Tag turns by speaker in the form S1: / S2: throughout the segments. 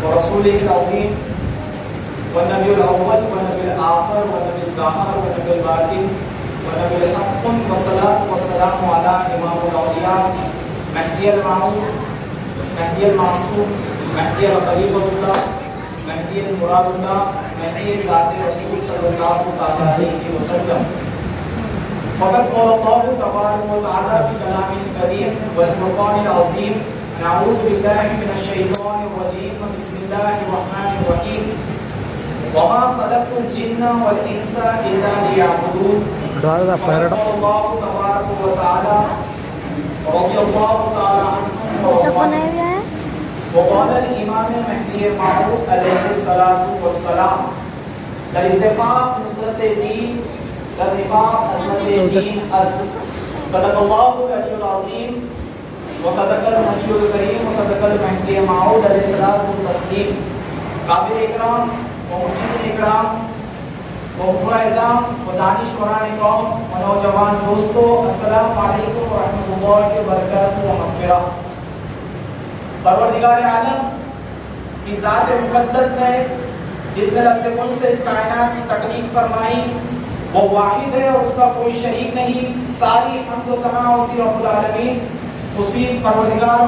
S1: ورسوله العظيم والنبي الأول والنبي الآخر والنبي الظاهر والنبي الباطن والنبي الحق والصلاة والسلام على إمام الأولياء مهدي الموعود مهدي المعصوم مهدي الخليفة الله مهدي المراد الله مهدي ذات رسول صلى الله عليه وسلم. فقد قال الله تبارك وتعالى في كلامه القديم والفرقان العظيم: نعوذ بالله من الشيطان الرجيم بسم الله الرحمن الرحيم وما خلقت الجن والإنس إلا ليعبدون. فقد قال الله تبارك وتعالى رضي الله تعالى عنه وقال الإمام مهدي الموعود عليه الصلاة والسلام: للاتفاق نصرت الدين للاتفاق عظمت الدين صدق الله العلي العظيم وصدق النبي الكريم وصدق المهدي الموعود علیہ الصلوۃ والتسلیم. قابل اکرام و مرشدین اکرام و حضور اعظام و دانشوران قوم و نوجوان دوستو، السلام علیکم و رحمۃ اللہ وبرکاتہ و مغفرہ. پروردگار عالم کی ذات مقدس ہے جس نے لفظ کن سے اس کائنات کی تخلیق فرمائی. وہ واحد ہے اور اس کا کوئی شریک نہیں. ساری حمد و ثنا اسی رب العالمین، اسی پروردگار،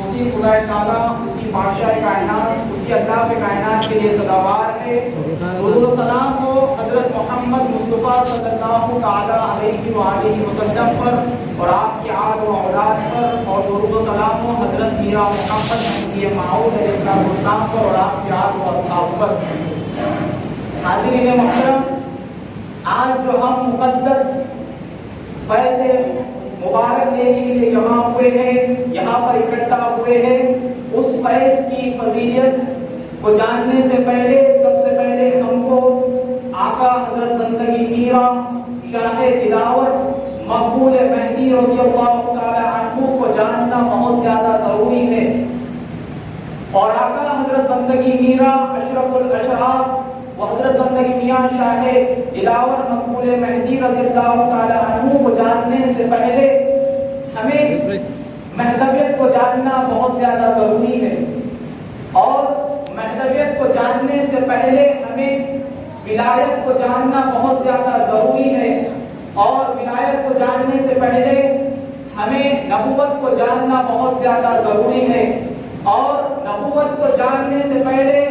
S1: اسی خدا تعالیٰ، اسی بادشاہ کائنات، اسی اللہ کے کائنات کے لیے سزاوار ہے. درود و سلام ہو حضرت محمد مصطفیٰ صلی اللہ تعالیٰ علیہ وآلہ وسلم پر اور آپ کی آل و اولاد پر، اور درود و سلام ہو حضرت میرا محمد مہدی موعود علیہ السلام پر اور آپ کی آل و اصحاب پر. حاضرین محترم، آج جو ہم مقدس فیض مبارک لینے کے لیے جمع ہوئے ہیں، یہاں پر اکٹھا ہوئے ہیں، اس فیض کی فضیلت کو جاننے سے پہلے سب سے پہلے ہم کو آقا حضرت بندگی میرا شاہ دلاور مقبول مہدی رضی اللہ تعالی عنہ کو جاننا بہت زیادہ ضروری ہے. اور آقا حضرت بندگی میرا اشرف الاشراف و حضرت بندگی میاں شاہ دلاور مقبول مہدی رضی اللہ تعالی عنہ کو جاننے سے پہلے ہمیں مہدویت کو جاننا بہت زیادہ ضروری ہے. اور مہدویت کو جاننے سے پہلے ہمیں ولایت کو جاننا بہت زیادہ ضروری ہے. اور ولایت کو جاننے سے پہلے ہمیں نبوت کو جاننا بہت زیادہ ضروری ہے. اور نبوت کو جاننے سے پہلے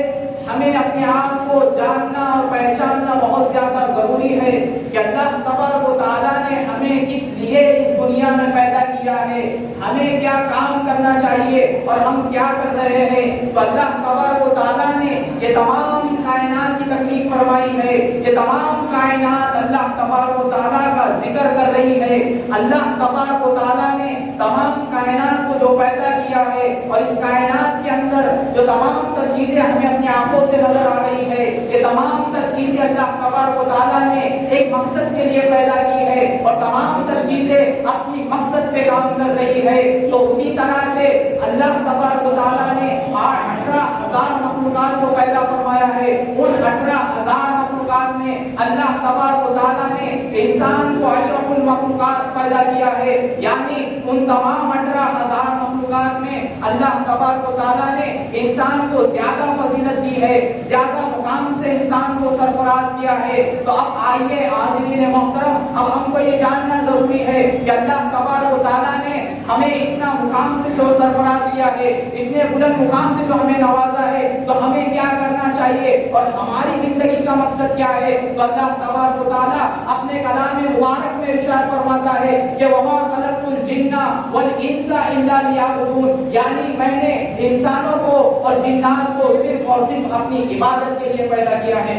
S1: ہمیں اپنے آپ کو جاننا اور پہچاننا بہت زیادہ ضروری ہے کہ اللہ تبارک و تعالیٰ نے ہمیں کس لیے اس دنیا میں پیدا کیا ہے، ہمیں کیا کام کرنا چاہیے اور ہم کیا کر رہے ہیں. تو اللہ تبارک و تعالیٰ نے یہ تمام کائنات کی تخلیق فرمائی ہے. یہ تمام کائنات اللہ تبارک و تعالیٰ کا ذکر کر رہی ہے. اللہ تبارک و تعالیٰ نے تمام کائنات کو جو پیدا کیا ہے اور اس کائنات کے اندر جو تمام تر چیزیں ہمیں اپنی آنکھوں سے نظر آ رہی ہے، یہ تمام تر چیزیں اللہ تبارک و تعالیٰ نے ایک مقصد کے لیے پیدا کی ہے اور تمام تر چیزیں اپنی مقصد پہ کام کر رہی ہے. تو اسی طرح سے اللہ تبارک و تعالیٰ نے 18,000 مخلوقات کو پیدا فرمایا ہے. ان 18,000 مخلوقات میں اللہ تبارک و تعالیٰ نے انسان کو اشرف المخلوقات پیدا کیا ہے. یعنی ان تمام 18,000 مخلوقات میں اللہ تبارک و تعالیٰ نے انسان کو زیادہ فضیلت دی ہے، زیادہ مقام سے انسان کو سرفراز کیا ہے. تو اب آئیے حاضرین محترم، اب ہم کو یہ جاننا ضروری ہے کہ اللہ تبارک و تعالیٰ نے ہمیں اتنا مقام سے جو سرفراز کیا ہے، اتنے بلند مقام سے جو ہمیں نوازا ہے، تو ہمیں کیا کرنا چاہیے اور ہماری زندگی کا مقصد کیا ہے. تو اللہ تبارک و تعالیٰ اپنے کلام مبارک میں ارشاد فرماتا ہے کہ وَمَا خَلَقْتُ الْجِنَّ وَالْإِنسَ إِلَّا لِيَعْبُدُونِ، یعنی میں نے انسانوں کو اور جنات کو صرف اور صرف اپنی عبادت کے لیے پیدا کیا ہے.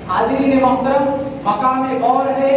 S1: حاضرین محترم، مقام غور ہے،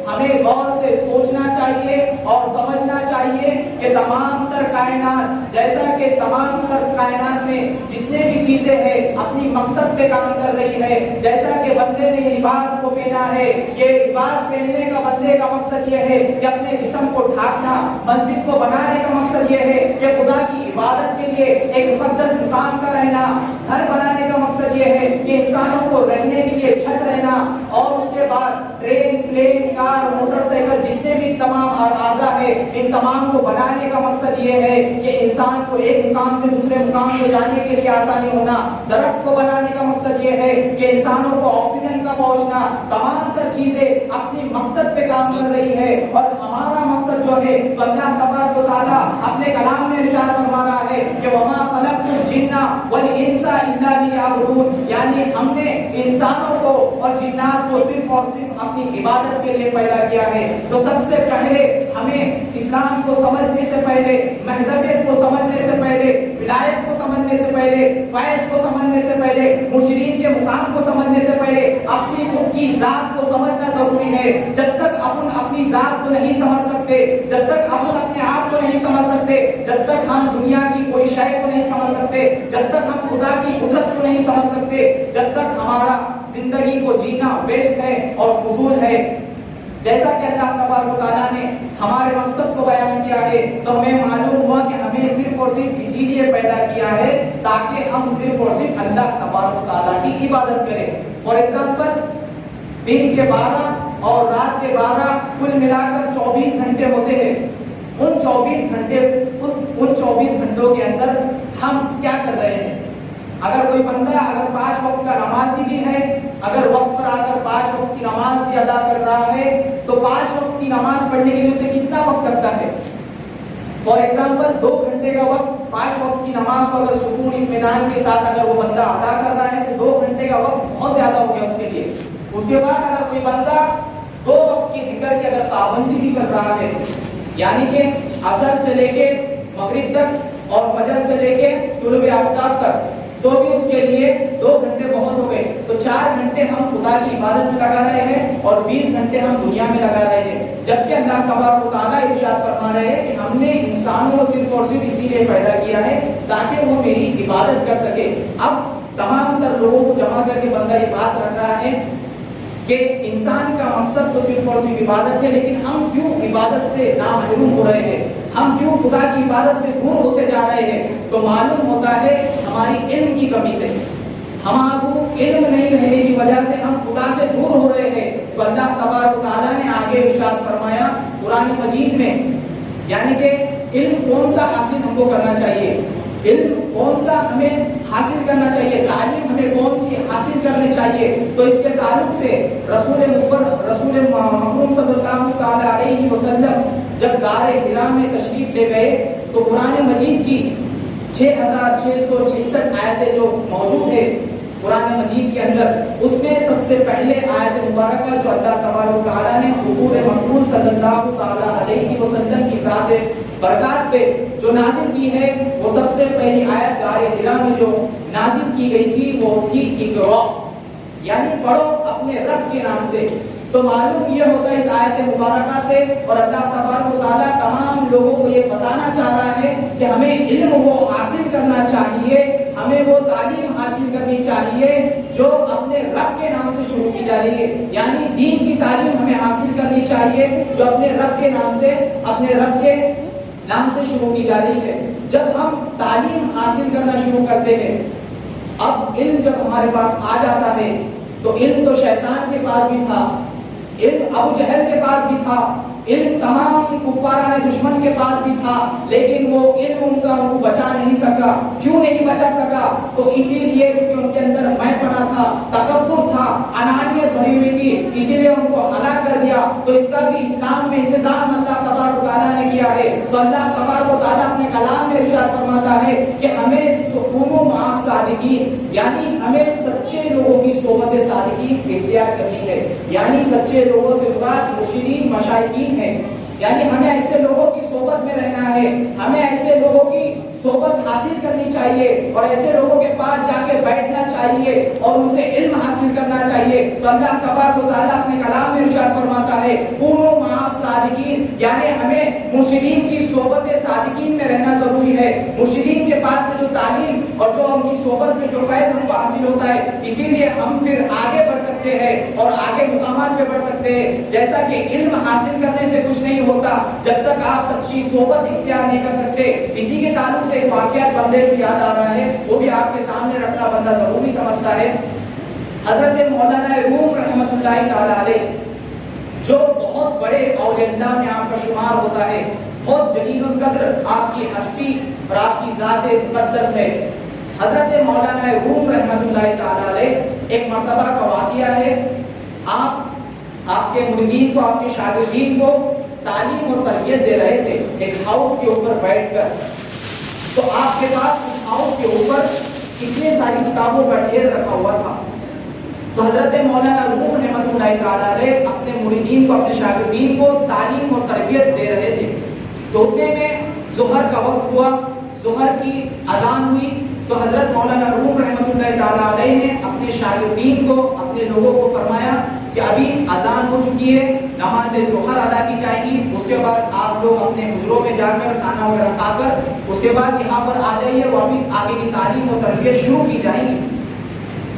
S1: ہمیں غور سے سوچنا چاہیے اور سمجھنا چاہیے کہ تمام تر کائنات، جیسا کہ تمام تر کائنات میں جتنے بھی چیزیں ہیں اپنی مقصد پہ کام کر رہی ہے. جیسا کہ بندے نے لباس کو پہنا ہے، یہ لباس پہننے کا بندے کا مقصد یہ ہے کہ اپنے جسم کو ڈھانپنا، مسجد کو بنانے کا مقصد یہ ہے کہ خدا کی عبادت کے لیے ایک مقدس مقام کا رہنا، گھر بنانے کا مقصد یہ ہے کہ انسانوں کو رہنے کے لیے چھت رہنا، اور اس کے بعد ٹرین، پلین، کار، موٹر سائیکل، جتنے بھی تمام اعضاء ہیں ہے ان تمام کو بنانے کا مقصد یہ ہے کہ انسان کو ایک مقام سے دوسرے مقام کو جانے کے لیے آسانی ہونا. درخت کو بنانے کا مقصد یہ ہے کہ انسانوں کو آکسیجن کا پہنچنا. تمام تر چیزیں اپنی مقصد پہ کام کر رہی ہے اور ہمارا مقصد جو ہے تو اللہ تبارک و تعالیٰ اپنے کلام میں ارشاد فرما رہا ہے کہ وما خلقت الجن والانس الا لیعبدون، یعنی ہم نے انسانوں کو اور جنات کو صرف اور صرف اپنی عبادت کے لیے پیدا کیا ہے. تو سب سے پہلے ہمیں اسلام کو سمجھنے سے پہلے، مہدویت کو سمجھنے سے پہلے، ولایت کو سمجھنے سے پہلے، فیض کو سمجھنے سے پہلے، مرشدین کے مقام کو سمجھنے سے پہلے اپنی خود کی ذات کو سمجھنا ضروری ہے. جب تک اپن اپنی ذات کو نہیں سمجھ سکتے، جب تک اپن اپنے آپ کو نہیں سمجھ سکتے، جب تک ہم دنیا کی کوئی شے کو نہیں سمجھ سکتے، جب تک ہم خدا کی قدرت کو نہیں سمجھ سکتے، جب تک ہمارا زندگی کو جینا ویسٹ ہے اور فضول ہے. جیسا کہ اللہ تبارک و تعالیٰ نے ہمارے مقصد کو بیان کیا ہے تو ہمیں معلوم ہوا کہ ہمیں صرف اور صرف اسی لیے پیدا کیا ہے تاکہ ہم صرف اور صرف اللہ تبارک و تعالیٰ کی عبادت کریں. فار ایگزامپل، دن کے 12 اور رات کے 12 کل ملا کر 24 گھنٹے ہوتے ہیں. ان 24 گھنٹوں کے اندر ہم کیا کر رہے ہیں؟ اگر کوئی بندہ اگر 5 وقت کا نمازی بھی ہے، اگر وقت پر آ کر 5 وقت کی نماز بھی ادا کر رہا ہے تو 5 وقت کی نماز پڑھنے کے لیے اسے کتنا وقت لگتا ہے؟ فار ایگزامپل 2 گھنٹے کا وقت 5 وقت کی نماز کو اگر سکون اطمینان کے ساتھ اگر وہ بندہ ادا کر رہا ہے تو 2 گھنٹے کا وقت بہت زیادہ ہو گیا اس کے لیے. اس کے بعد اگر کوئی بندہ 2 وقت کی ذکر کی اگر پابندی بھی کر رہا ہے، یعنی کہ عصر سے لے کے مغرب تک اور فجر سے لے کے طلوع آفتاب تک، تو بھی اس کے لیے 2 گھنٹے بہت ہو گئے. تو 4 گھنٹے ہم خدا کی عبادت میں لگا رہے ہیں اور 20 گھنٹے ہم دنیا میں لگا رہے ہیں. جبکہ اللہ تبارک و تعالیٰ ارشاد فرما رہے ہیں کہ ہم نے انسانوں کو صرف اور صرف اسی لیے پیدا کیا ہے تاکہ وہ میری عبادت کر سکے. اب تمام تر لوگوں کو جمع کر کے بندہ یہ بات رکھ رہا ہے کہ انسان کا مقصد تو صرف اور صرف عبادت ہے، لیکن ہم کیوں عبادت سے نامحروم ہو رہے ہیں، ہم کیوں خدا کی عبادت سے دور ہوتے جا رہے ہیں؟ تو معلوم ہوتا ہے ہماری علم کی کمی سے. ہمارا علم نہیں رہنے کی وجہ سے ہم خدا سے دور ہو رہے ہیں. تو اللہ تبارک و تعالیٰ نے آگے ارشاد فرمایا قرآن مجید میں، یعنی کہ علم کون سا حاصل ہم کو کرنا چاہیے، علم کون سا ہمیں حاصل کرنا چاہیے، تعلیم ہمیں کون سی حاصل کرنی چاہیے. تو اس کے تعلق سے رسول مکرم صلی اللہ تعالیٰ علیہ وسلم جب غار حرا میں تشریف لے گئے تو قرآن مجید کی 6666 آیتیں جو موجود ہے قرآن مجید کے اندر، اس میں سب سے پہلے آیت مبارکہ جو اللہ تبارک و تعالیٰ نے حضور مقبول صلی اللہ تعالیٰ علیہ وسلم کی ذات برکات پہ جو نازل کی ہے، وہ سب سے پہلی آیت غار حرا میں جو نازل کی گئی تھی وہ تھی اقرا، یعنی پڑھو اپنے رب کے نام سے. تو معلوم یہ ہوتا ہے اس آیت مبارکہ سے، اور اللہ تبارک و تعالیٰ تمام لوگوں کو یہ بتانا چاہ رہا ہے کہ ہمیں علم وہ حاصل کرنا چاہیے، ہمیں وہ تعلیم حاصل کرنی چاہیے جو اپنے رب کے نام سے شروع کی جا رہی ہے. یعنی دین کی تعلیم ہمیں حاصل کرنی چاہیے جو اپنے رب کے نام سے شروع کی جا رہی ہے. جب ہم تعلیم حاصل کرنا شروع کرتے ہیں، اب علم جب ہمارے پاس آ جاتا ہے تو علم تو شیطان کے پاس بھی تھا، علم ابو جہل کے پاس بھی تھا، علم تمام کفاران دشمن کے پاس بھی تھا، لیکن وہ علم ان کو بچا نہیں سکا. کیوں نہیں بچا سکا؟ تو اسی لیے کیونکہ ان کے اندر میں پنا تھا، تکبر تھا، انانیت بھری ہوئی تھی، اسی لیے ان کو ہلاک کر دیا. تو اس کا بھی اسلام میں انتظام اللہ تبارک و تعالیٰ نے کیا ہے. تو اللہ تبارک و تعالیٰ اپنے کلام میں ارشاد فرماتا ہے کہ ہمیں سکون مع الصادقین، یعنی ہمیں سچے لوگوں کی صحبت صادقین اختیار کرنی ہے. یعنی سچے لوگوں سے مراد مرشدین مشائخین ہے، یعنی ہمیں ایسے لوگوں کی صحبت میں رہنا ہے، ہمیں ایسے لوگوں کی صحبت حاصل کرنی چاہیے اور ایسے لوگوں کے پاس جا کے بیٹھنا چاہیے اور ان سے علم حاصل کرنا چاہیے. تو اللہ تبارک و تعالیٰ اپنے کلام میں ارشاد فرماتا ہے کونوا مع الصادقین، یعنی ہمیں مرشدین کی صحبت صادقین میں رہنا ضروری ہے. مرشدین کے پاس سے جو تعلیم اور جو ان کی صحبت سے جو فیض ہم کو حاصل ہوتا ہے، اسی لیے ہم پھر آگے بڑھ سکتے ہیں اور آگے مقامات پہ بڑھ سکتے ہیں. جیسا کہ علم حاصل کرنے سے کچھ نہیں ہوتا جب تک آپ سچی صحبت اختیار نہیں کر سکتے. اسی کے تعلق سے ایک واقعات بندے کو یاد آ رہا ہے، وہ بھی آپ کے سامنے رکھنا بندہ ضروری سمجھتا ہے. حضرت مولانا روم رحمۃ اللہ تعالی علیہ جو بہت بڑے اولیاء اللہ میں آپ کا شمار ہوتا ہے، بہت جلیل القدر آپ کی ہستی اور آپ کی ذات مقدس ہے۔ حضرت مولانا روم رحمۃ اللہ تعالی علیہ، ایک مرتبہ کا واقعہ ہے، آپ کے مریدین کو، آپ کے شاگردین کو تعلیم اور تربیت دے رہے تھے ایک ہاؤس کے اوپر بیٹھ کر۔ تو آپ کے پاس اس ہاؤس کے اوپر کتنے ساری کتابوں کا ڈھیر رکھا ہوا تھا۔ تو حضرت مولانا روم رحمۃ اللہ تعالی علیہ اپنے مریدین کو، اپنے شاگردین کو تعلیم اور تربیت دے رہے تھے۔ تو اتنے میں ظہر کا وقت ہوا، ظہر کی اذان ہوئی، تو حضرت مولانا روم رحمۃ اللہ تعالی علیہ نے اپنے شاگردین کو، اپنے لوگوں کو فرمایا کہ ابھی اذان ہو چکی ہے، نماز ظہر ادا کی جائے گی، اس کے بعد آپ لوگ اپنے حجروں میں جا کر کھانا وغیرہ کھا کر اس کے بعد یہاں پر آ جائیے، واپس آگے کی تعلیم و تربیت شروع کی جائے گی۔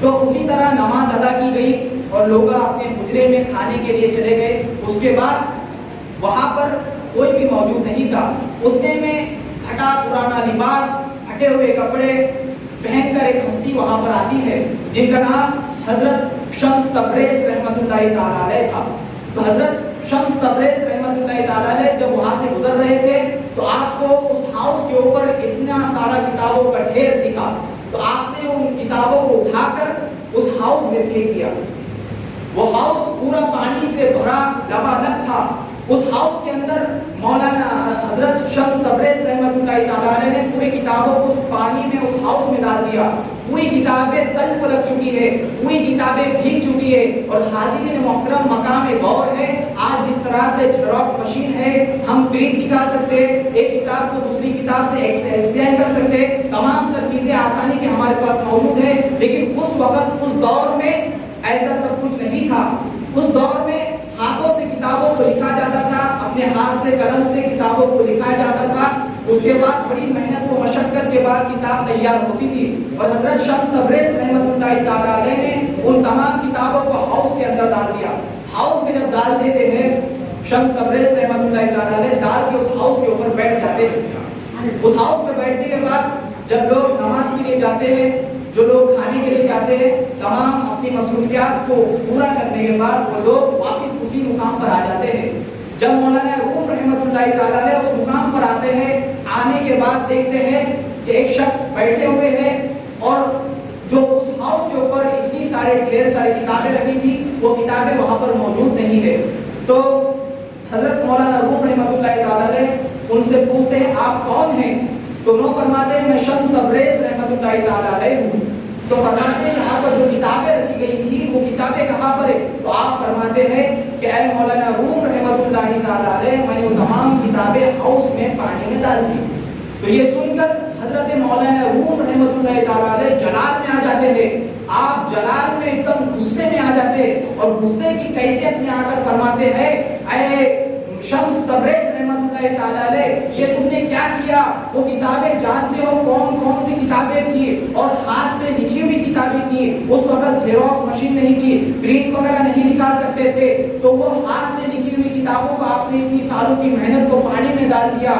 S1: تو اسی طرح نماز ادا کی گئی اور لوگ اپنے حجرے میں کھانے کے لیے چلے گئے۔ اس کے بعد وہاں پر کوئی بھی موجود نہیں تھا۔ اتنے میں پھٹا پرانا لباس، پھٹے ہوئے کپڑے پہن کر ایک ہستی وہاں پر آتی ہے جن کا نام حضرت شمس تبریز رحمۃ اللہ تعالی علیہ تھا۔ تو حضرت شمس تبریز رحمۃ اللہ تعالی علیہ جب وہاں سے گزر رہے تھے تو آپ کو اس ہاؤس کے اوپر اتنا سارا کتابوں کا ڈھیر دکھا، تو آپ نے ان کتابوں کو اٹھا کر اس ہاؤس میں پھینک دیا۔ وہ ہاؤس پورا پانی سے بھرا لبالب تھا۔ اس ہاؤس کے اندر مولانا حضرت شمس تبریز رحمۃ اللہ تعالی علیہ نے پوری کتابوں کو اس پانی میں، اس ہاؤس میں ڈال دیا۔ پوری کتابیں تل کو لگ چکی ہے، پوری کتابیں بھیگ چکی ہے۔ اور حاضرین محترم، مقام غور ہے، آج جس طرح سے جیروکس مشین ہے، ہم پرنٹ نکال سکتے، ایک کتاب کو دوسری کتاب سے ایکسچینج کر سکتے، تمام تر چیزیں آسانی کے ہمارے پاس موجود ہے۔ لیکن اس وقت، اس دور میں ایسا سب کچھ نہیں تھا۔ اس دور میں ہاتھوں سے کتابوں کو لکھا جاتا تھا، اپنے ہاتھ سے قلم سے کتابوں کو لکھا جاتا تھا، اس کے بعد بڑی محنت و مشقت کے بعد کتاب تیار ہوتی تھی۔ اور حضرت شمس تبریز رحمۃ اللہ تعالی علیہ نے ان تمام کتابوں کو ہاؤس کے اندر ڈال دیا۔ ہاؤس میں جب ڈال دیتے ہیں، شمس تبریز رحمۃ اللہ تعالی علیہ ڈال کے اس ہاؤس کے اوپر بیٹھ جاتے ہیں۔ اس ہاؤس میں بیٹھنے کے بعد جب لوگ نماز کے لیے جاتے ہیں، جو لوگ کھانے کے لیے جاتے ہیں، تمام اپنی مصروفیات کو پورا کرنے کے بعد وہ لوگ واپس اسی مقام پر آ جاتے ہیں۔ جب مولانا روم رحمۃ اللہ تعالی علیہ اس مقام پر آتے ہیں، آنے کے بعد دیکھتے ہیں کہ ایک شخص بیٹھے ہوئے ہیں اور جو اس ہاؤس کے اوپر اتنی سارے ڈھیر ساری کتابیں رکھی تھی، وہ کتابیں وہاں پر موجود نہیں ہے۔ تو حضرت مولانا روم رحمۃ اللہ تعالی علیہ ان سے پوچھتے ہیں آپ کون ہیں؟ تو وہ فرماتے ہیں میں شمس تبریز رحمۃ اللہ تعالی علیہ ہوں۔ تو فرماتے ہیں یہاں پر جو کتابیں رکھی گئی تھی وہ کتابیں کہاں پر ہے؟ تو آپ فرماتے ہیں کہ اے مولانا روم رحمۃ اللہ تعالی علیہ، میں نے وہ تمام کتابیں ہاؤس میں پانی میں ڈال دی۔ تو یہ سن کر حضرت مولانا روم رحمۃ اللہ تعالی علیہ جلال میں آ جاتے ہیں۔ آپ جلال میں ایک دم غصے میں آ جاتے اور غصے کی کیفیت میں آ کر فرماتے ہیں اے شمس تبریز رحمۃ اللہ تعالی علیہ، یہ تم نے کیا کیا؟ وہ کتابیں جانتے ہو کون کون سی کتابیں تھی؟ اور ہاتھ سے لکھی ہوئی کتابیں تھی۔ اس وقت جیروکس مشین نہیں تھی، پرنٹ وغیرہ نہیں نکال سکتے تھے، تو وہ ہاتھ سے لکھی ہوئی کتابوں کو آپ نے اتنی سالوں کی محنت کو پانی میں ڈال دیا۔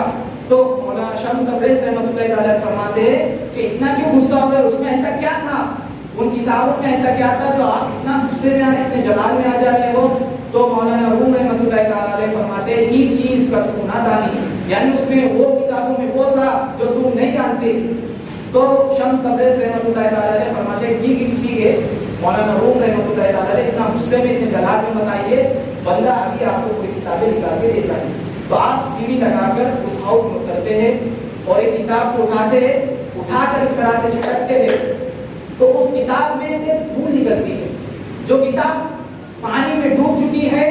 S1: تو مولانا شمس تبریز رحمۃ اللہ تعالی علیہ فرماتے ہیں کہ اتنا کیوں غصہ ہو رہا ہے؟ اس میں ایسا کیا تھا؟ ان کتابوں میں ایسا کیا تھا جو آپ اتنا غصے میں آ رہے، اتنے جلال میں آ جا رہے ہو؟ تو مولانا روم رحمۃ اللہ تعالی علیہ فرماتے ہیں یہ چیز کا تو نہ دانی، یعنی اس میں وہ کتابوں میں وہ تھا جو تم نہیں جانتے۔ تو شمس تبریز رحمۃ اللہ تعالی علیہ فرماتے ہیں ٹھیک ہے مولانا روم رحمۃ اللہ تعالی علیہ، اتنا غصے میں اتنے جلال میں بتائیے، بندہ ابھی آپ کو پوری کتابیں نکال کے دیتا ہے۔ تو آپ سیڑھی لگا کر اس ہاؤس میں اترتے ہیں اور ایک کتاب کو اٹھاتے ہیں، اٹھا کر اس طرح سے چٹکتے ہیں تو اس کتاب میں سے دھول نکلتی ہے۔ جو کتاب پانی میں ڈوب چکی ہے،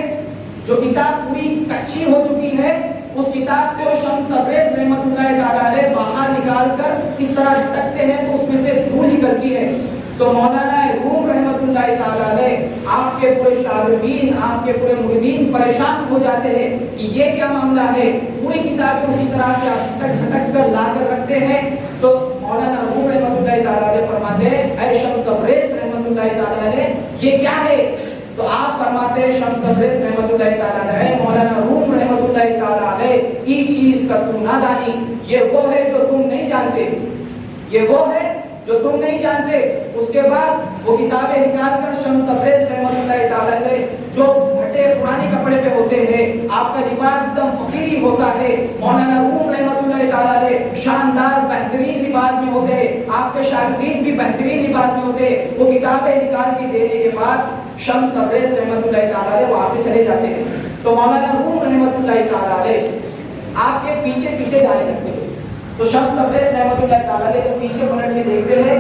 S1: جو کتاب پوری کچی ہو چکی ہے، اس کتاب کو شمس تبریز رحمۃ اللہ تعالی علیہ باہر نکال کر اس طرح جھٹکتے ہیں تو اس میں سے دھول نکلتی ہے۔ تو مولانا روم رحمۃ اللہ تعالی علیہ، آپ کے پورے شاگردین، آپ کے پورے مریدین پریشان ہو جاتے ہیں کہ یہ کیا معاملہ ہے؟ پوری کتابیں اسی طرح سے جھٹک جھٹک کر لا کر رکھتے ہیں۔ تو مولانا روم رحمۃ اللہ تعالی علیہ فرماتے ہیں اے شمس تبریز رحمۃ اللہ تعالی علیہ یہ کیا ہے؟ تو آپ فرماتے ہیں شمس تبریز رحمۃ اللہ تعالی علیہ، مولانا روم رحمۃ اللہ تعالی علیہ یہ چیز کا تم نہ دانی، یہ وہ ہے جو تم نہیں جانتے، یہ وہ ہے جو تم نہیں جانتے. اس کے بعد وہ کتابیں نکال کر شمس تبریز رحمۃ اللہ تعالی علیہ جو پھٹے پرانے کپڑے پہ ہوتے ہیں, آپ کا لباس ایک دم فقیری ہوتا ہے, مولانا روم رحمۃ اللہ تعالی علیہ شاندار بہترین لباس میں ہوتے ہیں, آپ کے شاگرد بھی بہترین لباس میں ہوتے ہیں, وہ کتابیں نکال کے دینے کے بعد شمس تبریز رحمۃ اللہ تعالی علیہ وہاں سے چلے جاتے ہیں. تو مولانا روم رحمۃ اللہ تعالی علیہ آپ کے پیچھے پیچھے جانے لگتے ہیں. تو شمس تبریز رحمۃ اللہ تعالی علیہ کو پیچھے پلٹ کے دیکھتے ہیں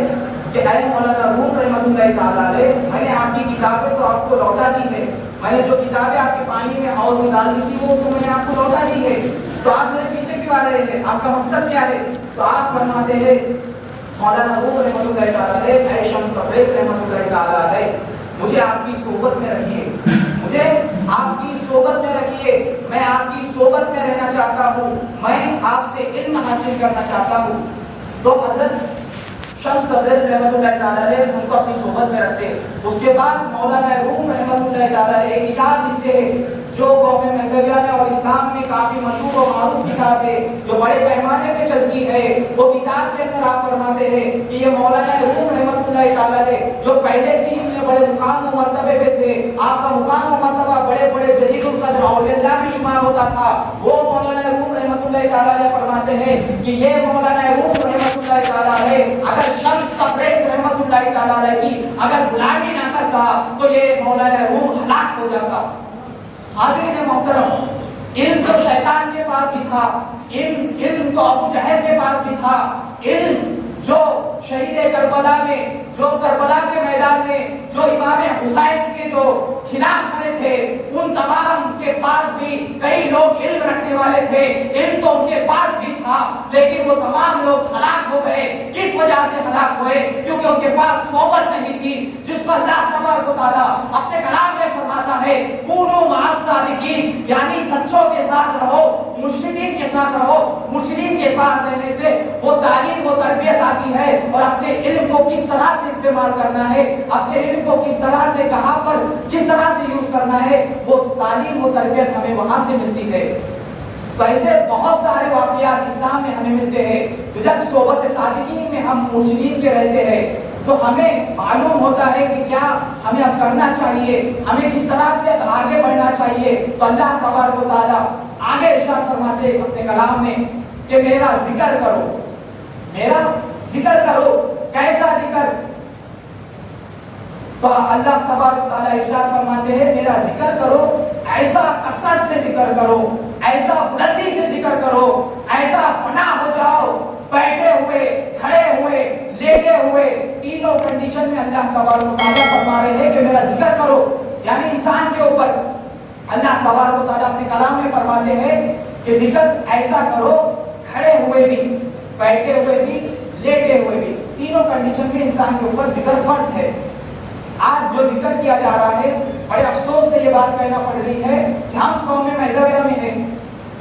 S1: کہ اے مولانا روم رحمۃ اللہ تعالی علیہ, میں نے آپ کی کتابیں تو آپ کو لوٹا دی ہے, میں نے جو کتابیں آپ کے پانی میں اور میں ڈال دی تھی وہ تو میں نے آپ کو لوٹا دی ہے, تو آپ میرے پیچھے کیوں آ رہے ہیں, آپ کا مقصد کیا ہے؟ تو آپ فرماتے ہیں مولانا روم رحمۃ اللہ تعالی علیہ, اے شمس تبریز رحمۃ اللہ تعالی علیہ, مجھے آپ کی صحبت میں رکھیے, مجھے آپ کی صحبت میں رکھیے, میں آپ کی صحبت میں رہنا چاہتا ہوں, میں آپ سے علم حاصل کرنا چاہتا ہوں. تو حضرت شمس تبریز رحمۃ اللہ تعالی علیہ ان کو اپنی صحبت میں رکھتے. اس کے بعد مولانا روم رحمۃ اللہ تعالی علیہ ایک کتاب لکھتے ہیں جو قوم مہدویہ میں اور اسلام میں کافی مشہور و معروف کتاب ہے, جو بڑے پیمانے پہ چلتی ہے. وہ کتاب کے اندر آپ فرماتے ہیں کہ یہ مولانا روم رحمۃ اللہ تعالی علیہ جو پہلے سے ہی اتنے بڑے مقام و مرتبے پہ تھے, آپ کا مقام و مرتبہ بڑے بڑے جلیل القدر اولیاء میں شمار ہوتا تھا, وہ مولانا روم رحمۃ اللہ تعالی علیہ فرماتے ہیں کہ یہ مولانا روم رحمۃ اللہ تعالی علیہ اگر شمس تبریز رحمۃ اللہ تعالی علیہ کی اگر غلامی نہ کرتا تو یہ مولانا روم ہلاک ہو جاتا. حاضرین محترم, علم تو شیطان کے پاس بھی تھا, علم تو ابو جہل کے پاس بھی تھا, علم جو شہید کربلا میں, جو کربلا کے میدان میں جو امام حسین کے جو خلاف کھڑے تھے, ان تمام کے پاس بھی کئی لوگ علم رکھنے والے تھے, علم تو ان کے پاس بھی تھا, لیکن وہ تمام لوگ ہلاک ہو گئے. کس وجہ سے ہلاک ہوئے؟ کیونکہ ان کے پاس صحبت نہیں تھی, جس کو اللہ تبارک و تعالیٰ اپنے کلام میں فرماتا ہے کونوا مع الصادقین, یعنی سچوں کے ساتھ رہو, مرشدین کے ساتھ رہو. مرشدین کے پاس رہنے سے وہ تعلیم و تربیت آتی ہے, اور اپنے علم کو کس طرح سے استعمال کرنا ہے, اپنے علم کو کس طرح سے کہاں پر کس طرح سے یوز کرنا ہے, وہ تعلیم و تربیت ہمیں وہاں سے ملتی ہے. تو ایسے بہت سارے واقعات اسلام میں ہمیں ملتے ہیں. جب صحبت صادقین میں ہم مرشدین کے رہتے ہیں تو ہمیں معلوم ہوتا ہے کہ کیا ہمیں اب کرنا چاہیے, ہمیں کس طرح سے اب آگے بڑھنا چاہیے. تو اللہ تبارک و تعالیٰ آگے ارشاد فرماتے ہیں اپنے کلام میں کہ میرا ذکر کرو, میرا ذکر کرو. کیسا ذکر؟ تو اللہ تبارک و تعالیٰ ارشاد فرماتے ہیں میرا ذکر کرو, ایسا کثرت سے ذکر کرو, ایسا بلندی سے ذکر کرو, ایسا فنا ہو جاؤ, بیٹھے ہوئے, کھڑے ہوئے, لیٹے ہوئے, تینوں کنڈیشن میں اللہ تبارک و تعالیٰ فرما رہے ہیں کہ میرا ذکر کرو. یعنی انسان کے اوپر اللہ تبارک و تعالیٰ اپنے کلام میں فرماتے ہیں کہ ذکر ایسا کرو, کھڑے ہوئے بھی, بیٹھے ہوئے بھی, لیٹے ہوئے بھی, تینوں کنڈیشن میں انسان کے اوپر ذکر فرض ہے. آج جو ذکر کیا جا رہا ہے, بڑے افسوس سے یہ بات کہنا پڑ رہی ہے کہ ہم قوم مہدویہ میں ہیں,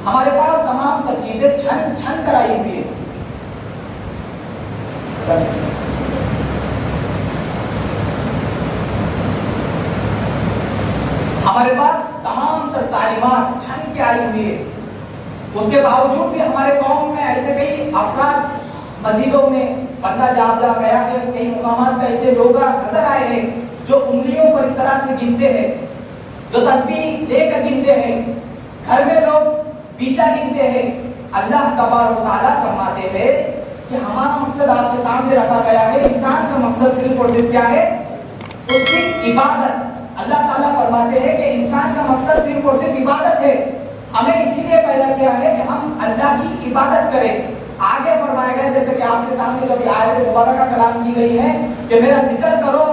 S1: ہمارے پاس تمام تر چیزیں چھن چھن کر آئی ہوئی ہیں. ہمارے پاس تمام تر تعلیمات چھن کے آئی ہوئی ہے. اس کے باوجود بھی ہمارے قوم میں ایسے کئی افراد مسجدوں میں بندہ جا گیا ہے, کئی مقامات پہ ایسے لوگ نظر آئے ہیں جو انگلیوں پر اس طرح سے گنتے ہیں, جو تسبیح لے کر گنتے ہیں, گھر میں لوگ بیچا گنتے ہیں. اللہ تبارک و تعالیٰ فرماتے ہیں کہ ہمارا مقصد آپ کے سامنے رکھا گیا ہے. انسان کا مقصد صرف اور صرف کیا ہے؟ اس کی عبادت. اللہ تعالیٰ فرماتے ہیں کہ انسان کا مقصد صرف اور صرف عبادت ہے. ہمیں اسی لیے پیدا کیا ہے کہ ہم اللہ کی عبادت کریں. آگے فرمایا گیا جیسے کہ آپ کے سامنے جب آیت مبارکہ کلام کی گئی ہے کہ میرا ذکر کرو,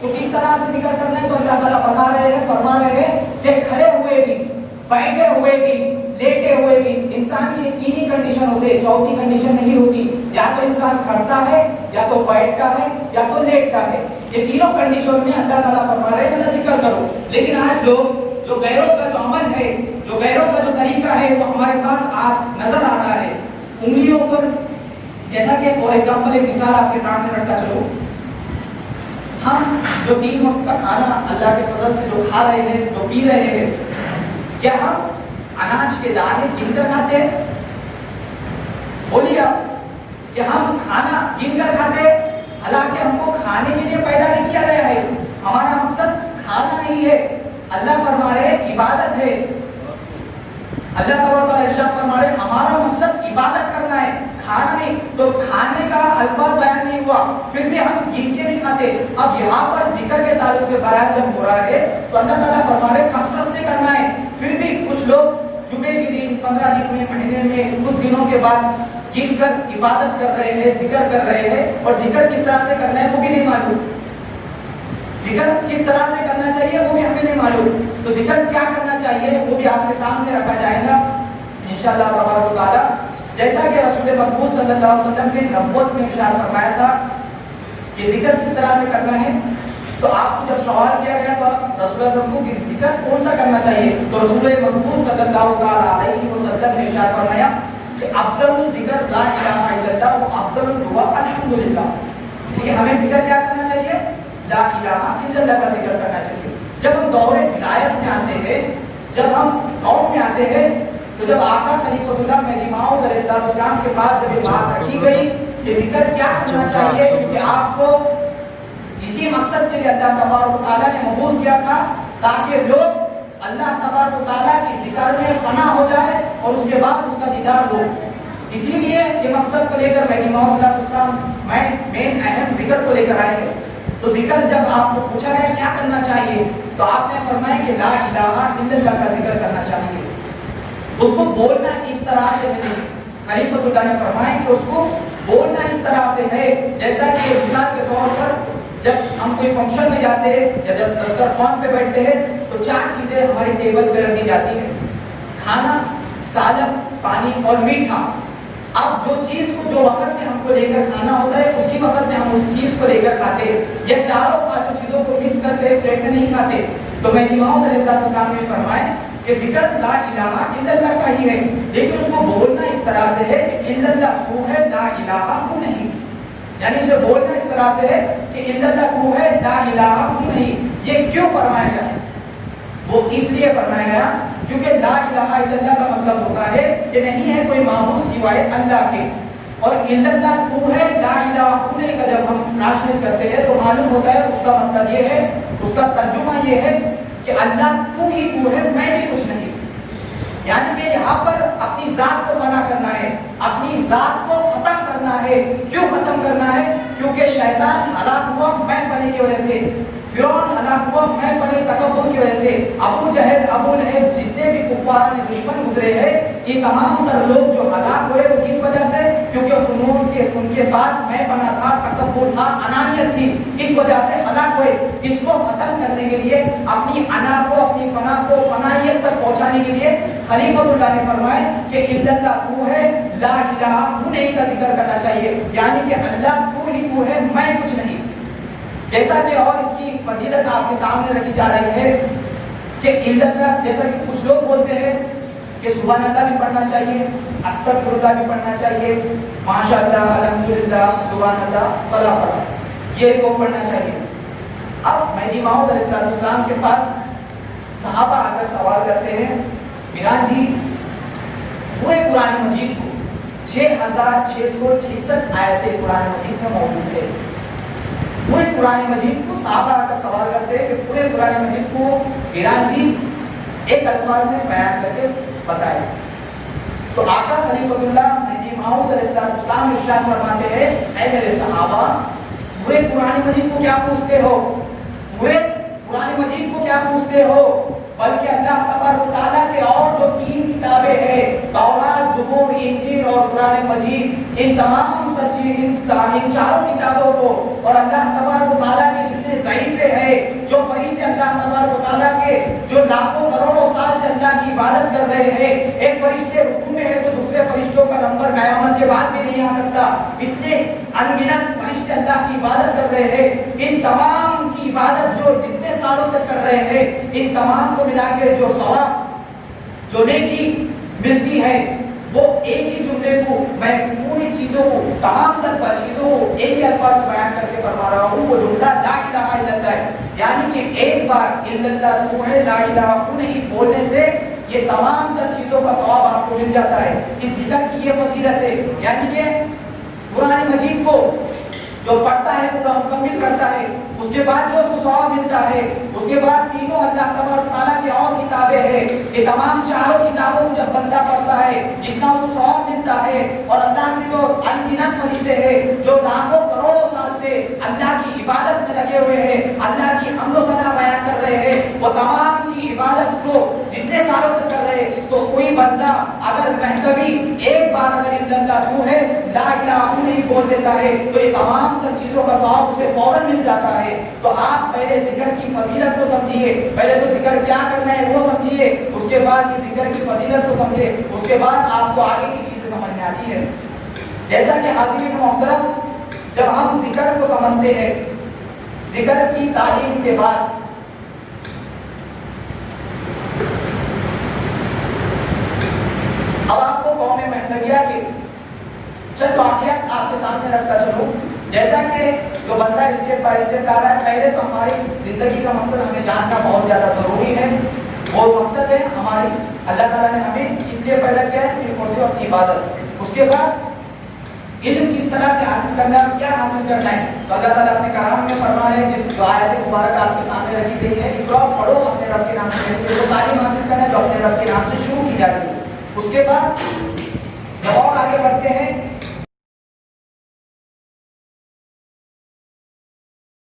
S1: تو کس طرح سے ذکر کرنا ہے؟ تو اللہ تعالیٰ بتا رہے ہیں, فرما رہے ہیں کہ کھڑے ہوئے بھی, بیٹھے ہوئے بھی, لیٹے ہوئے بھی. انسان کی تین ہی کنڈیشن ہوتے, چوتھی کنڈیشن نہیں ہوتی. یا تو انسان کھڑتا ہے, یا تو بیٹھتا ہے, یا تو لیٹتا ہے. یہ تینوں کنڈیشن میں اللہ تعالیٰ فرما رہے ہیں میرا ذکر کرو. لیکن آج لوگ جو غیروں کا جو عمل ہے, جو غیروں کا جو طریقہ ہے, وہ ہمارے پاس آج نظر آ رہا ہے. انگلیوں پر, جیسا کہ فور ایگزامپل ایک مثال آپ کے سامنے رکھتا چلو, ہم جو 3 وقت کا کھانا اللہ کے فضل سے جو کھا رہے ہیں, جو پی رہے ہیں, کیا ہم اناج کے دانے گن کر کھاتے ہیں؟ بولیے آپ, کہ ہم کھانا گن کر کھاتے ہیں
S2: حالانکہ ہم کو کھانے کے لیے پیدا نہیں کیا گیا ہے، ہمارا مقصد کھانا نہیں ہے۔ اللہ فرما رہے عبادت ہے، اللہ تعالیٰ ارشاد فرما رہے ہمارا مقصد عبادت کرنا ہے، کھانا نہیں۔ تو کھانے کا الفاظ بیان نہیں ہوا، پھر بھی ہم گن کے نہیں کھاتے۔ اب یہاں پر ذکر کے تعلق سے بیان جب ہو رہا ہے تو اللہ تعالیٰ فرما رہے کثرت سے کرنا ہے۔ پھر بھی کچھ لوگ جمعے کے دن، 15 دن میں، مہینے میں، کچھ دنوں کے بعد گن کر عبادت کر رہے ہیں، ذکر کر رہے ہیں، اور ذکر کس طرح سے کرنا ہے وہ بھی نہیں معلوم، ذکر کس طرح سے کرنا چاہیے وہ بھی ہمیں نہیں معلوم۔ تو ذکر کیا کرنا چاہیے وہ بھی آپ کے سامنے رکھا جائے گا انشاءاللہ تبارک و تعالیٰ۔ جیسا کہ رسول مقبول صلی اللہ علیہ وسلم نے نبوت میں ارشاد فرمایا تھا کہ ذکر کس طرح سے کرنا ہے، تو آپ کو جب سوال کیا گیا تو رسول اللہ صلی اللہ علیہ وسلم کو ذکر کون سا کرنا چاہیے، تو رسول مقبول صلی اللہ علیہ وسلم نے ارشاد فرمایا کہ افضل الذکر لا الہ الا اللہ و افضل الدعاء الحمدللہ، یعنی ہمیں ذکر کیا کرنا چاہیے، لا الہ الا اللہ کا ذکر کرنا چاہیے۔ جب ہم دور ولایت میں آتے ہیں، جب ہم قوم میں آتے ہیں، تو جب آقا خلیفۃ اللہ مہدی موعود علیہ السلام کے پاس جب یہ بات رکھی گئی کہ ذکر کیا کرنا چاہیے، کیونکہ آپ کو اسی مقصد کے لیے اللہ تبارک و تعالیٰ نے مبعوث کیا تھا تاکہ لوگ اللہ تبارک و تعالیٰ کی ذکر میں فنا ہو جائے اور اس کے بعد اس کا دیدار ہو۔ اسی لیے یہ مقصد کو لے کر مہدی موعود صلی اللہ علیہ وسلم مین اہم ذکر کو لے کر آئے ہیں۔ تو ذکر جب آپ کو پوچھا گیا کیا کرنا چاہیے تو آپ نے فرمایا کہ لا الہ الا اللہ کا ذکر کرنا چاہیے۔ اس کو بولنا اس طرح سے ہے، خلیفۃ اللہ نے فرمایا کہ اس کو بولنا اس طرح سے ہے جیسا کہ مثال کے طور پر جب ہم کوئی فنکشن میں جاتے ہیں یا جب دسترخوان پہ بیٹھتے ہیں تو 4 چیزیں ہماری ٹیبل پہ رکھی جاتی ہیں، کھانا، سالن، پانی اور میٹھا۔ اب جو چیز کو جو وقت میں ہم کو لے کر کھانا ہوتا ہے اسی وقت میں ہم اس چیز کو لے کر کھاتے ہیں، یا 4-5 چیزوں کو مکس کر کے پلیٹ میں نہیں کھاتے۔ تو مہدی موعود علیہ السلام نے فرمایا کہ ذکر لا الہ الا اللہ کا ہی ہے، لیکن اس کو بولنا اس طرح سے ہے کہ الا اللہ وہ ہے، لا الہ وہ نہیں، یعنی اسے بولنا اس طرح سے ہے کہ الا اللہ وہ ہے، لا الہ وہ نہیں۔ یہ کیوں فرمایا گیا؟ وہ اس لیے فرمایا گیا کیونکہ لا الہ الا اللہ کا مطلب ہوتا ہے کہ نہیں ہے کوئی معبود سوائے اللہ کے، اور الا اللہ وہ ہے، لا الہ وہ نہیں کا جب ہم ٹرانسلیٹ کرتے ہیں تو معلوم ہوتا ہے اس کا مطلب یہ ہے، اس کا ترجمہ یہ ہے کہ اللہ تو ہی تو ہے، میں بھی کچھ نہیں، یعنی کہ یہاں پر اپنی ذات کو فنا کرنا ہے، اپنی ذات کو ختم کرنا ہے۔ کیوں ختم کرنا ہے؟ کیونکہ شیطان ہلاک ہوا میں بنے کی وجہ سے، فرعون ہلاک ہوا میں بنے تکبر کی وجہ سے، ابو جہل، ابو لہب، جتنے بھی کفار نے دشمن گزرے ہیں، یہ تمام تر لوگ جو ہلاک ہوئے وہ کس وجہ سے؟ کیونکہ ان کے پاس میں بنا تھا، تکبر تھا، انانیت تھی، اس وجہ سے ہلاک ہوئے۔ اس کو ختم کرنے کے لیے، اپنی انا کو، اپنی فنا کو فنائیت تک پہنچانے کے لیے خلیفۃ اللہ نے فرمایا کہ الا اللہ وہ ہے، لا الہ وہ نہیں کا ذکر کرنا چاہیے، یعنی کہ اللہ تو ہی تو ہے، میں کچھ نہیں۔ جیسا کہ اور اس کی فضیلت آپ کے سامنے رکھی جا رہی ہے کہ الا اللہ، جیسا کہ کچھ لوگ بولتے ہیں کہ سبحان اللہ بھی پڑھنا چاہیے، استغفر اللہ بھی پڑھنا چاہیے، ماشاء اللہ، الحمدللہ، سبحان اللہ، فلا فلا، یہ کو پڑھنا چاہیے۔ اب مہدی موعود علیہ السلام کے پاس صحابہ آ کر سوال کرتے ہیں، میران جی پورے قرآن مجید کو 6666 آیتیں قرآن مجید میں موجود ہے، پورے قرآن مجید کو صحابہ آ کر سوال کرتے ہیں کہ پورے قرآن مجید کو میران جی ایک الفاظ میں بیان کر کے بتائے۔ تو آقا خلیفۃ اللہ مہدی موعود علیہ السلام ارشاد فرماتے ہیں، اے میرے صحابہ پورے قرآن مجید کو کیا پوچھتے ہو، پورے قرآن مجید کو کیا پوچھتے ہو، بلکہ اللہ تبارک و تعالیٰ کے اور جو 3 کتابیں ہیں، تورات، زبور، انجیل اور قرآن مجید، ان تمام ان 4 کتابوں کو، اور اللہ تبارک و تعالیٰ کے جتنے ضعیفے ہیں، جو فرشتے اللہ تبارک و تعالیٰ کے جو لاکھوں کروڑوں سال سے اللہ کی عبادت کر رہے ہیں، ایک فرشتے رکوع میں ہے تو دوسرے فرشتوں کا نمبر قیامت کے بعد بھی نہیں آ سکتا، اتنے انگنت فرشتے اللہ کی عبادت کر رہے ہیں، ان تمام کی عبادت جو جتنے سالوں تک کر رہے ہیں، ان تمام کو ملا کے جو ثواب، جو نیکی ملتی ہے، وہ ایک ہی جملے کو میں پوری چیزوں کو، تمام تر چیزوں کو ایک ہی الفاظ میں بیان کر کے فرما رہا ہوں، وہ جملہ لا الہ الا اللہ ہے، یعنی کہ ایک بار الا اللہ تو ہے، لا الہ وہ نہیں بولنے سے یہ تمام تر چیزوں کا ثواب آپ کو مل جاتا ہے۔ اس ذکر کی یہ فضیلت ہے، یعنی کہ قرآن مجید کو جو پڑھتا ہے پورا مکمل کرتا ہے، اس کے بعد جو اس کو ثواب ملتا ہے، اس کے بعد تینوں اللہ تبارک تعالیٰ کی اور کتابیں ہیں، یہ تمام چاروں کتابوں کو جب بندہ پڑھتا ہے جتنا اس کو ثواب ملتا ہے، اور اللہ کے جو انگنت فرشتے ہیں جو لاکھوں کروڑوں سال سے اللہ کی عبادت میں لگے ہوئے ہیں، اللہ کی حمد و ثنا بیان کر رہے ہیں، وہ تمام کی عبادت کو جتنے سالوں تک کر رہے ہیں، تو کوئی بندہ اگر مہدوی ایک بار اگر اللہ ہے لا الہ نہیں بول دیتا ہے تو یہ تمام تر چیزوں کا ثواب اسے فوراً مل جاتا ہے۔ تو آپ پہلے ذکر کی فضیلت کو سمجھیے، پہلے تو ذکر کیا کرنا ہے وہ سمجھیے، اس کے بعد یہ ذکر کی فضیلت کو سمجھے، اس کے بعد آپ کو آگے کی چیزیں سمجھ میں آتی ہے۔ جیسا کہ حاضرین محترم، جب ہم ذکر کو سمجھتے ہیں، ذکر کی تعلیم کے بعد اب آپ کو قوم مہدویہ کے چند واقعات آپ کے سامنے رکھتا چلوں۔ جیسا کہ جو بندہ اسٹیپ بائی اسٹیپ لا رہا ہے، پہلے تو ہماری زندگی کا مقصد ہمیں جاننا بہت زیادہ ضروری ہے۔ وہ مقصد ہے ہماری، اللہ تعالیٰ نے ہمیں کس لیے پیدا کیا ہے؟ صرف اور صرف اپنی عبادت۔ اس کے بعد علم کس طرح سے حاصل کرنا ہے اور کیا حاصل کرنا ہے، تو اللہ تعالیٰ اپنے کلام میں فرما رہے ہیں، جس آیت مبارک آپ کے سامنے رکھی گئی ہے، اقرا پڑھو اپنے رب کے نام سے، جو تعلیم حاصل کرنا ہے جو اپنے رب کے نام سے شروع کی جاتی ہے۔ اس کے بعد